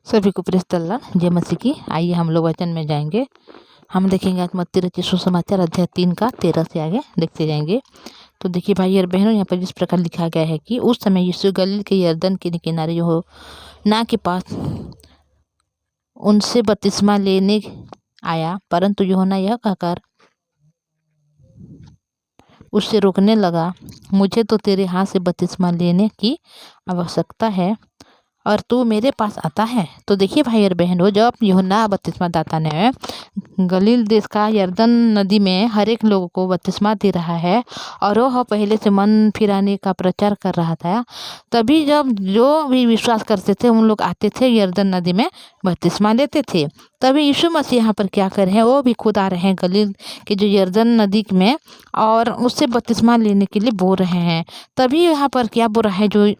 सभी को press the Lord, जय मसीह की। आइए हम लोग वचन में जाएंगे। हम देखेंगे आज मत्ती रचित सुसमाचार अध्याय 3 का 13 से आगे देखते जाएंगे। तो देखिए भाई और बहनों, यहाँ पर जिस प्रकार लिखा गया है कि उस समय यीशु गलील के यरदन के किनारे यूहन्ना के पास उनसे बपतिस्मा लेने आया, परंतु यूहन्ना यह कहकर उससे रोकने लगा, मुझे तो तेरे हाथ से बपतिस्मा लेने की आवश्यकता है और तू मेरे पास आता है। तो देखिए भाई और बहनों, जब यूहन्ना बपतिस्मा दाता ने गलील देश का यरदन नदी में हर एक लोगों को बपतिस्मा दे रहा है और वह पहले से मन फिराने का प्रचार कर रहा था, तभी जब जो भी विश्वास करते थे उन लोग आते थे यरदन नदी में बपतिस्मा लेते थे। तभी यीशु मसीह यहाँ पर क्या कर रहे हैं, वो भी खुद आ रहे हैं गलील के जो यरदन नदी में और उससे बपतिस्मा लेने के लिए बोल रहे हैं। तभी यहाँ पर क्या बोल रहा है, जो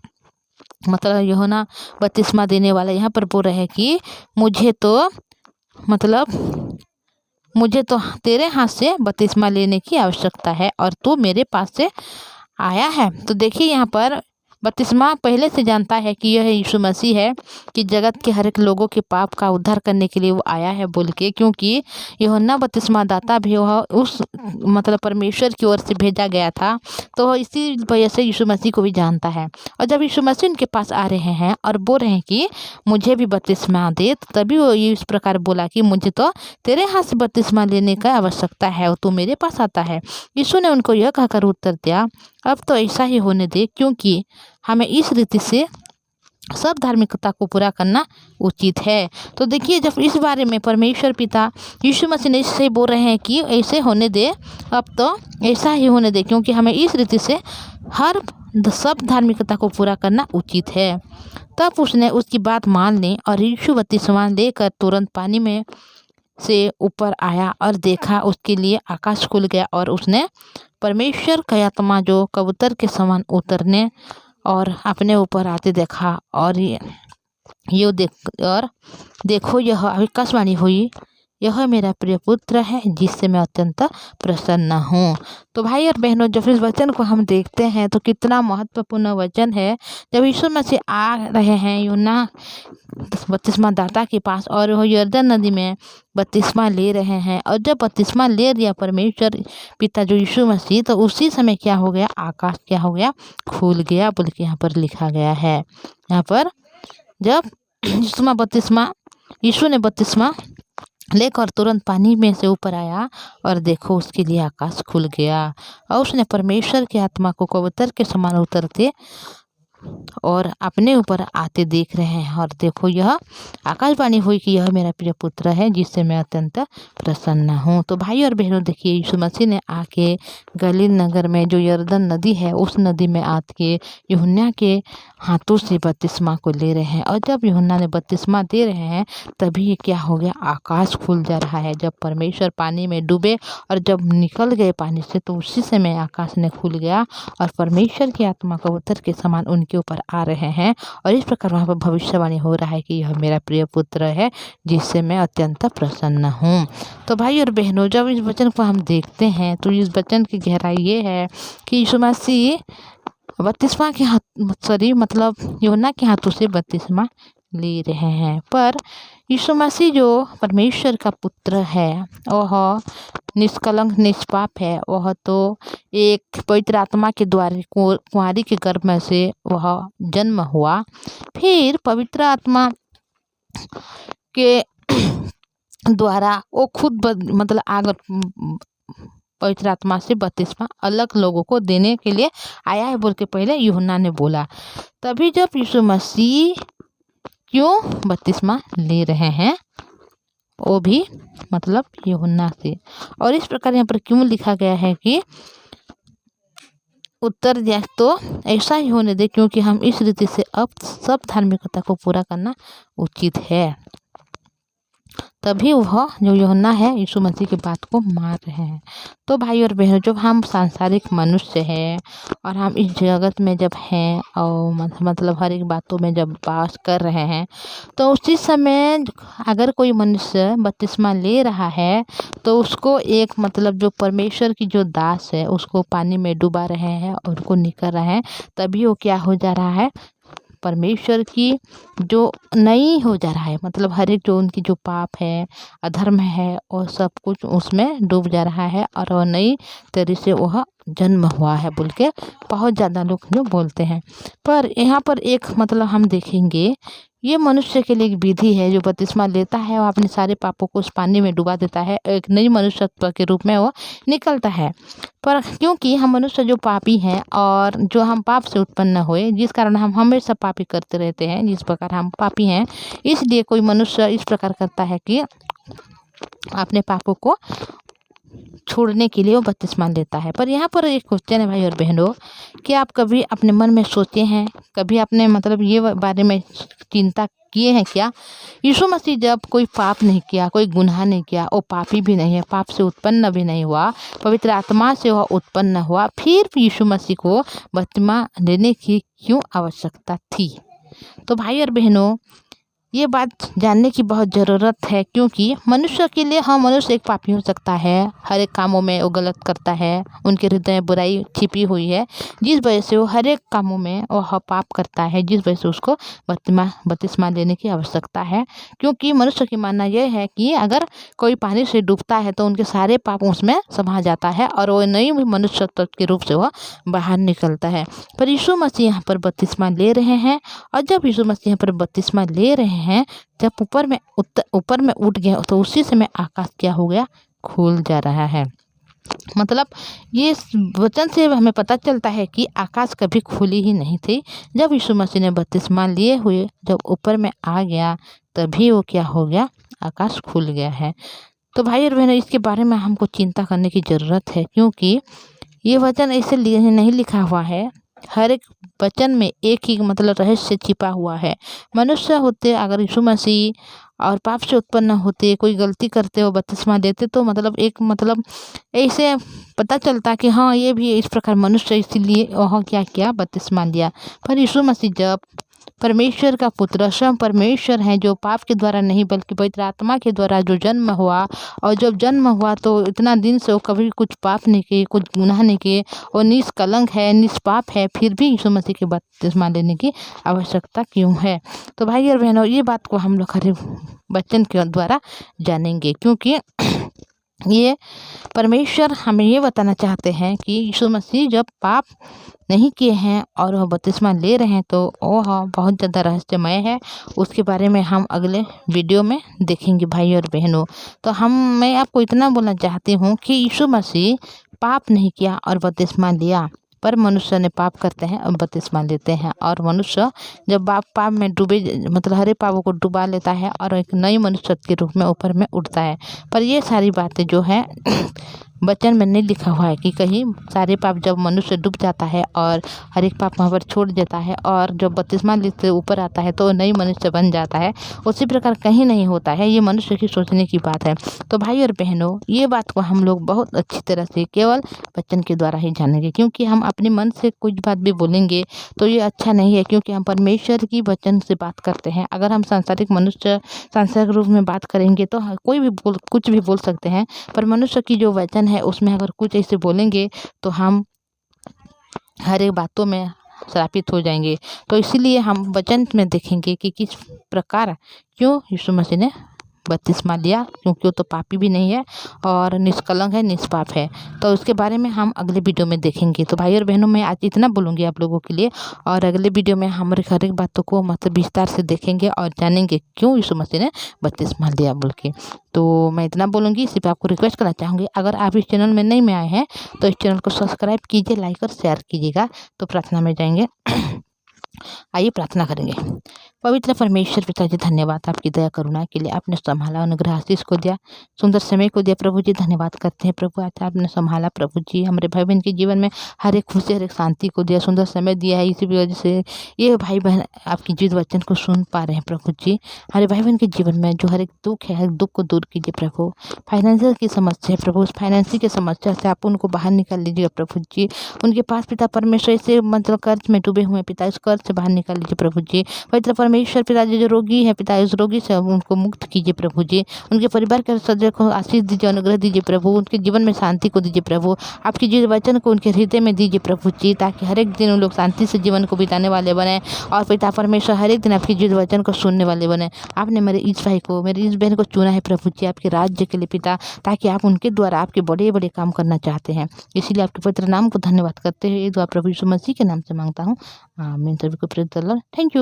मतलब यूहन्ना बपतिस्मा देने वाला यहाँ पर बोल रहे हैं कि मुझे तो तेरे हाथ से बपतिस्मा लेने की आवश्यकता है और तू मेरे पास से आया है। तो देखिए यहाँ पर बपतिस्मा पहले से जानता है कि यह यीशु मसीह है, कि जगत के हर एक लोगों के पाप का उद्धार करने के लिए वो आया है बोल के, क्योंकि यूहन्ना बपतिस्मा दाता भी वह उस परमेश्वर की ओर से भेजा गया था, तो वह इसी वजह से यीशु मसीह को भी जानता है। और जब यीशु मसीह उनके पास आ रहे हैं और बोल रहे हैं कि मुझे भी बपतिस्मा दे, तो तभी वो इस प्रकार बोला कि मुझे तो तेरे हाथ से बपतिस्मा लेने का आवश्यकता है और तू मेरे पास आता है। यीशु ने उनको यह कहकर उत्तर दिया, अब तो ऐसा ही होने दे, क्योंकि हमें इस रीति से सब धार्मिकता को पूरा करना उचित है। तो देखिए, जब इस बारे में परमेश्वर पिता यीशु मसीह ने इससे बोल रहे हैं कि ऐसे होने दे, अब तो ऐसा ही होने दे, क्योंकि हमें इस रीति से सब धार्मिकता को पूरा करना उचित है। तब उसने उसकी बात मान ली और यीशु बपतिस्मा लेकर तुरंत पानी में से ऊपर आया और देखा, उसके लिए आकाश खुल गया और उसने परमेश्वर का आत्मा जो कबूतर के समान उतरने और अपने ऊपर आते देखा। और देखो यह आकाशवाणी हुई, यह मेरा प्रिय पुत्र है जिससे मैं अत्यंत प्रसन्न हूँ। तो भाई और बहनों, जब इस वचन को हम देखते हैं तो कितना महत्वपूर्ण वचन है। जब यीशु मसीह आ रहे हैं यूहन्ना बपतिस्मा दाता के पास और वह यरदन नदी में बपतिस्मा ले रहे हैं, और जब बपतिस्मा ले लिया परमेश्वर पिता जो यीशु मसीह, तो उसी समय क्या हो गया, आकाश क्या हो गया, खुल गया बोल के यहाँ पर लिखा गया है। यहाँ पर जब यीशु ने बपतिस्मा लेकर तुरंत पानी में से ऊपर आया और देखो उसके लिए आकाश खुल गया और उसने परमेश्वर की आत्मा को कबूतर के समान उतरते और अपने ऊपर आते देख रहे हैं। और देखो यह आकाशवाणी हुई कि यह मेरा प्रिय पुत्र है जिससे मैं अत्यंत प्रसन्न हूँ। तो भाई और बहनों, देखिए यीशु मसीह ने आके गलील नगर में जो यरदन नदी है उस नदी में आके यूहन्ना के हाथों से बपतिस्मा को ले रहे हैं। और जब यूहन्ना ने बपतिस्मा दे रहे हैं, तभी ये क्या हो गया, आकाश खुल जा रहा है। जब परमेश्वर पानी में डूबे और जब निकल गए पानी से, तो उसी समय आकाश ने खुल गया और परमेश्वर की आत्मा कबूतर के समान उनके ऊपर आ रहे हैं। और इस प्रकार वहाँ पर भविष्यवाणी हो रहा है कि यह मेरा प्रिय पुत्र है जिससे मैं अत्यंत प्रसन्न हूँ। तो भाई और बहनों, जब इस वचन को हम देखते हैं तो इस वचन की गहराई ये है कि यीशु मसीह बपतिस्मा के यूहन्ना के हाथों से बपतिस्मा ले रहे हैं, पर यीशु मसीह जो परमेश्वर का पुत्र है वह निष्कलंक निष्पाप है। वह तो एक पवित्र आत्मा के द्वारा कुंवारी के गर्भ में से वह जन्म हुआ, फिर पवित्र आत्मा के द्वारा वो खुद पवित्र आत्मा से बपतिस्मा अलग लोगों को देने के लिए आया है बोल के पहले यूहन्ना ने बोला। तभी जब यीशु मसीह क्यों बपतिस्मा ले रहे हैं, वो भी यूहन्ना से। और इस प्रकार यहाँ पर क्यों लिखा गया है कि उत्तर दिया, तो ऐसा ही होने दे, क्योंकि हम इस रीति से अब सब धार्मिकता को पूरा करना उचित है। तभी वह जो यूहन्ना है यीशु मसीह की बात को मान रहे हैं। तो भाई और बहनों, जब हम सांसारिक मनुष्य हैं और हम इस जगत में जब हैं और हर एक बातों में जब वास कर रहे हैं, तो उसी समय अगर कोई मनुष्य बपतिस्मा ले रहा है तो उसको एक जो परमेश्वर की जो दास है उसको पानी में डुबा रहे हैं और उनको निकल रहे हैं, तभी वो क्या हो जा रहा है, परमेश्वर की जो नई हो जा रहा है, मतलब हर एक जो उनकी जो पाप है, अधर्म है, और सब कुछ उसमें डूब जा रहा है और वह नई तरह से वह जन्म हुआ है बोल के बहुत ज़्यादा लोग जो बोलते हैं। पर यहाँ पर एक मतलब हम देखेंगे, ये मनुष्य के लिए एक विधि है। जो बपतिस्मा लेता है वो अपने सारे पापों को उस पानी में डुबा देता है, एक नई मनुष्यत्व के रूप में वो निकलता है। पर क्योंकि हम मनुष्य जो पापी हैं और जो हम पाप से उत्पन्न हुए, जिस कारण हम हमेशा पापी करते रहते हैं, जिस प्रकार हम पापी हैं, इसलिए कोई मनुष्य इस प्रकार करता है कि अपने पापों को छोड़ने के लिए वो बपतिस्मा लेता है। पर यहाँ पर एक क्वेश्चन है भाई और बहनों, कि आप कभी अपने मन में सोचे हैं, कभी अपने मतलब ये बारे में चिंता किए हैं क्या, यीशु मसीह जब कोई पाप नहीं किया, कोई गुनाह नहीं किया, वो पापी भी नहीं है, पाप से उत्पन्न भी नहीं हुआ, पवित्र आत्मा से वह उत्पन्न हुआ, फिर यीशु मसीह को बपतिस्मा लेने की क्यों आवश्यकता थी? तो भाई और बहनों, ये बात जानने की बहुत ज़रूरत है, क्योंकि मनुष्य के लिए मनुष्य एक पापी हो सकता है, हर एक कामों में वो गलत करता है, उनके हृदय में बुराई छिपी हुई है, जिस वजह से वो हर एक कामों में वह पाप करता है, जिस वजह से उसको बपतिस्मा लेने की आवश्यकता है। क्योंकि मनुष्य की मानना यह है कि अगर कोई पानी से डूबता है तो उनके सारे पाप उसमें समा जाता है और वो नई मनुष्य के रूप से वह बाहर निकलता है। पर यीशु मसीह यहाँ पर बपतिस्मा ले रहे हैं, और जब यीशु मसीह यहाँ पर बपतिस्मा ले रहे हैं, जब ऊपर में उठ गए, तो उसी समय आकाश क्या हो गया, खुल जा रहा है। मतलब ये वचन से हमें पता चलता है कि आकाश कभी खुली ही नहीं थी। जब यीशु मसीह ने बपतिस्मा लिए हुए जब ऊपर में आ गया, तभी वो क्या हो गया, आकाश खुल गया है। तो भाई और बहनों, इसके बारे में हमको चिंता करने की ज़रूरत है, क्योंकि ये वचन ऐसे नहीं लिखा हुआ है। हर एक वचन में एक ही मतलब रहस्य छिपा हुआ है। मनुष्य होते अगर यीशु मसीह और पाप से उत्पन्न होते, कोई गलती करते हो, बपतिस्मा देते, तो मतलब एक मतलब ऐसे पता चलता कि हाँ ये भी इस प्रकार मनुष्य, इसीलिए वह क्या किया, बपतिस्मा लिया। पर यीशु मसीह जब परमेश्वर का पुत्र, स्वयं परमेश्वर हैं, जो पाप के द्वारा नहीं बल्कि पवित्र आत्मा के द्वारा जो जन्म हुआ, और जब जन्म हुआ तो इतना दिन से वो कभी कुछ पाप नहीं किए, कुछ गुनाह नहीं किए, और निष्कलंक है, निष्पाप है, फिर भी यीशु मसीह के बपतिस्मा लेने की आवश्यकता क्यों है? तो भाई और बहनों, ये बात को हम लोग हर वचन के द्वारा जानेंगे, क्योंकि ये परमेश्वर हमें ये बताना चाहते हैं कि यीशु मसीह जब पाप नहीं किए हैं और वह बपतिस्मा ले रहे हैं, तो वह बहुत ज़्यादा रहस्यमय है। उसके बारे में हम अगले वीडियो में देखेंगे भाई और बहनों। तो मैं आपको इतना बोलना चाहती हूँ कि यीशु मसीह पाप नहीं किया और बपतिस्मा लिया, पर मनुष्य ने पाप करते हैं और बपतिस्मा लेते हैं, और मनुष्य जब पाप में डूबे, मतलब हरे पापों को डुबा लेता है और एक नई मनुष्य के रूप में ऊपर में उठता है। पर ये सारी बातें जो है वचन में नहीं लिखा हुआ है कि कहीं सारे पाप जब मनुष्य डूब जाता है और हर एक पाप वहाँ पर छोड़ देता है, और जब बपतिस्मा लेते ऊपर आता है तो नई मनुष्य बन जाता है, उसी प्रकार कहीं नहीं होता है। ये मनुष्य की सोचने की बात है। तो भाई और बहनों, ये बात को हम लोग बहुत अच्छी तरह से केवल वचन के द्वारा ही जानेंगे, क्योंकि हम अपने मन से कुछ बात भी बोलेंगे तो ये अच्छा नहीं है, क्योंकि हम परमेश्वर की वचन से बात करते हैं। अगर हम सांसारिक मनुष्य सांसारिक रूप में बात करेंगे तो कोई भी कुछ भी बोल सकते हैं, पर मनुष्य की जो वचन है उसमें अगर कुछ ऐसे बोलेंगे तो हम हर एक बातों में श्रापित हो जाएंगे। तो इसीलिए हम वचन में देखेंगे कि किस प्रकार क्यों यीशु मसीह ने बपतिस्मा लिया, क्योंकि वो तो पापी भी नहीं है और निष्कलंक है, निष्पाप है। तो उसके बारे में हम अगले वीडियो में देखेंगे। तो भाई और बहनों, मैं आज इतना बोलूँगी आप लोगों के लिए, और अगले वीडियो में हम हर एक बातों को मतलब विस्तार से देखेंगे और जानेंगे क्यों यीशु मसीह ने बपतिस्मा लिया बोल के। तो मैं इतना बोलूँगी। सिर्फ आपको रिक्वेस्ट करना चाहूँगी, अगर आप इस चैनल में नहीं आए हैं तो इस चैनल को सब्सक्राइब कीजिए, लाइक और शेयर कीजिएगा। तो प्रार्थना में जाएंगे। आइए प्रार्थना करेंगे। पवित्र परमेश्वर पिता जी, धन्यवाद आपकी दया करुणा के लिए, आपने संभाला, अनुग्रह आशीष को दिया, सुंदर समय को दिया प्रभु जी। धन्यवाद करते हैं प्रभु, आज आपने संभाला प्रभु जी, हमारे भाई बहन के जीवन में हर एक खुशी, हर एक शांति को दिया, सुंदर समय दिया है। इसी वजह से ये भाई बहन आपकी जीवित वचन को सुन पा रहे हैं प्रभु जी। हमारे भाई बहन के जीवन में जो हर एक दुख है, हर दुख को दूर कीजिए प्रभु। फाइनेंशियल की समस्या है प्रभु, उस फाइनेंशियल की समस्या से आप उनको बाहर निकाल लीजिएगा प्रभु जी। उनके पास पिता परमेश्वर से मतलब कर्ज में डूबे हुए पिता, इस कर्ज से बाहर निकाल लीजिए प्रभु जी। पवित्र परमेश्वर पिताजी जो रोगी है पिता उस रोगी से उनको मुक्त कीजिए प्रभु जी। उनके परिवार के सदस्य को आशीष दीजिए, अनुग्रह दीजिए प्रभु। उनके जीवन में शांति को दीजिए प्रभु। आपके जीव वचन को उनके हृदय में दीजिए प्रभु जी, ताकि हर एक दिन उन लोग शांति से जीवन को बिताने वाले बने और पिता परमेश्वर हर एक दिन आपके जीव वचन को सुनने वाले बने। आपने मेरे इस भाई को, मेरी इस बहन को चुना है प्रभु जी आपके राज्य के लिए पिता, ताकि आप उनके द्वारा आपके बड़े बड़े काम करना चाहते हैं। इसीलिए आपके पवित्र नाम को धन्यवाद करते हुए ये दुआ प्रभु यीशु मसीह के नाम से मांगता हूँ, आमीन। सभी को praise the Lord. Thank you.